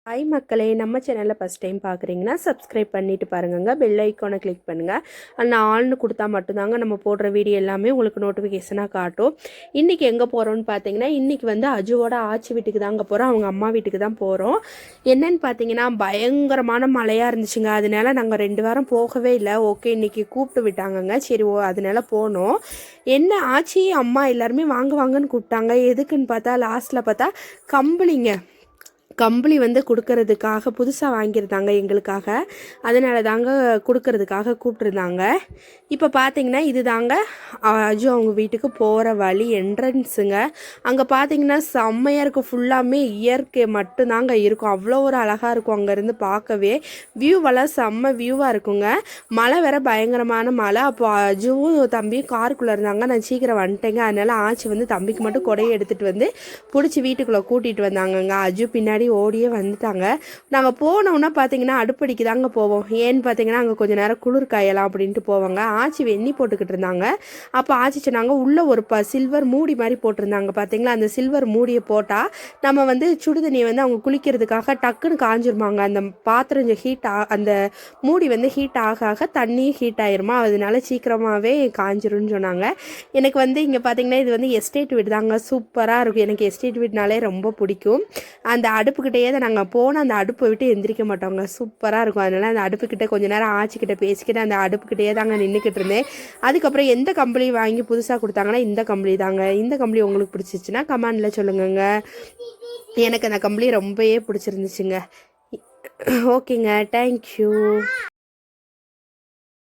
Hi மக்களே, நம்ம சேனலில் ஃபஸ்ட் டைம் பார்க்குறீங்கன்னா சப்ஸ்கிரைப் பண்ணிவிட்டு பாருங்க, பெல் ஐக்கானை கிளிக் பண்ணுங்கள். நான் ஆள்னு கொடுத்தா மட்டும்தாங்க நம்ம போடுற வீடியோ எல்லாமே உங்களுக்கு நோட்டிஃபிகேஷனாக காட்டும். இன்றைக்கி எங்கே போகிறோன்னு பார்த்தீங்கன்னா, இன்றைக்கி வந்து அஜுவோட ஆச்சி வீட்டுக்கு தாங்க போகிறோம். அவங்க அம்மா வீட்டுக்கு தான் போகிறோம். என்னன்னு பார்த்தீங்கன்னா, பயங்கரமான மழையாக இருந்துச்சுங்க. அதனால நாங்கள் 2 வாரம் போகவே இல்லை. ஓகே, இன்றைக்கி கூப்பிட்டு விட்டாங்கங்க. சரி, அதனால போனோம். என்ன ஆச்சி அம்மா எல்லாருமே வாங்க வாங்கன்னு கூப்பிட்டாங்க. எதுக்குன்னு பார்த்தா லாஸ்ட்டில் பார்த்தா கம்பளி வந்து கொடுக்கறதுக்காக புதுசாக வாங்கியிருந்தாங்க எங்களுக்காக. அதனால தாங்க கொடுக்கறதுக்காக கூப்பிட்ருந்தாங்க. இப்போ பார்த்தீங்கன்னா இது தாங்க அஜு அவங்க வீட்டுக்கு போகிற வழி, என்ட்ரன்ஸுங்க. அங்கே பார்த்தீங்கன்னா செம்மையாக இருக்கும். ஃபுல்லாமே இயற்கை மட்டும்தாங்க இருக்கும். அவ்வளோ ஒரு அழகாக இருக்கும். அங்கேருந்து பார்க்கவே வியூவெல்லாம் செம்ம வியூவாக இருக்குங்க. மழை வேற பயங்கரமான மழை. அப்போ அஜுவும் தம்பியும் காருக்குள்ளே இருந்தாங்க. நான் சீக்கிரம் வந்துட்டேங்க. அதனால ஆச்சி வந்து தம்பிக்கு மட்டும் கொடையை எடுத்துகிட்டு வந்து பிடிச்சி வீட்டுக்குள்ளே கூட்டிகிட்டு வந்தாங்கங்க. அஜு பின்னாடி ஓடியே வந்துட்டாங்க. நாங்கள் போனோம்னா பார்த்தீங்கன்னா அடுப்படிக்கு தாங்க போவோம். ஏன்னு பார்த்தீங்கன்னா அங்கே கொஞ்சம் நேரம் குளிர் காயலாம் அப்படின்ட்டு போவாங்க. ஆச்சி வெந்நி போட்டுக்கிட்டு இருந்தாங்க. அப்போ ஆச்சி சொன்னாங்க உள்ளே ஒரு சில்வர் மூடி மாதிரி போட்டிருந்தாங்க. பார்த்தீங்களா, அந்த சில்வர் மூடியை போட்டால் நம்ம வந்து சுடுதண்ணியை வந்து அவங்க குளிக்கிறதுக்காக டக்குன்னு காஞ்சிருமாங்க. அந்த பாத்திரம் ஹீட் அந்த மூடி வந்து ஹீட் ஆக ஆக தண்ணி ஹீட் ஆயிருமா, அதனால சீக்கிரமாகவே காஞ்சிரும்னு சொன்னாங்க. எனக்கு வந்து இங்கே பார்த்தீங்கன்னா இது வந்து எஸ்டேட் வீடு தாங்க. சூப்பராக இருக்கும். எனக்கு எஸ்டேட் வீடுனாலே ரொம்ப பிடிக்கும். அந்த அடுப்புக்கிட்டேயே தான் நாங்கள் போனால் அந்த அடுப்பை விட்டு எந்திரிக்க மாட்டோங்க. சூப்பராக இருக்கும். அதனால் அந்த அடுப்புக்கிட்ட கொஞ்சம் நேரம் ஆச்சிக்கிட்ட பேசிக்கிட்டு அந்த அடுப்புக்கிட்டேயே தாங்க நின்றுக்கிட்டு இருந்தேன். அதுக்கப்புறம் எந்த கம்பளி வாங்கி புதுசாக கொடுத்தாங்கன்னா இந்த கம்பளி தாங்க. இந்த கம்பளி உங்களுக்கு பிடிச்சிச்சுன்னா கமெண்டில் சொல்லுங்கங்க. எனக்கு அந்த கம்பளி ரொம்பவே பிடிச்சிருந்துச்சுங்க. ஓகேங்க, தேங்க்யூ.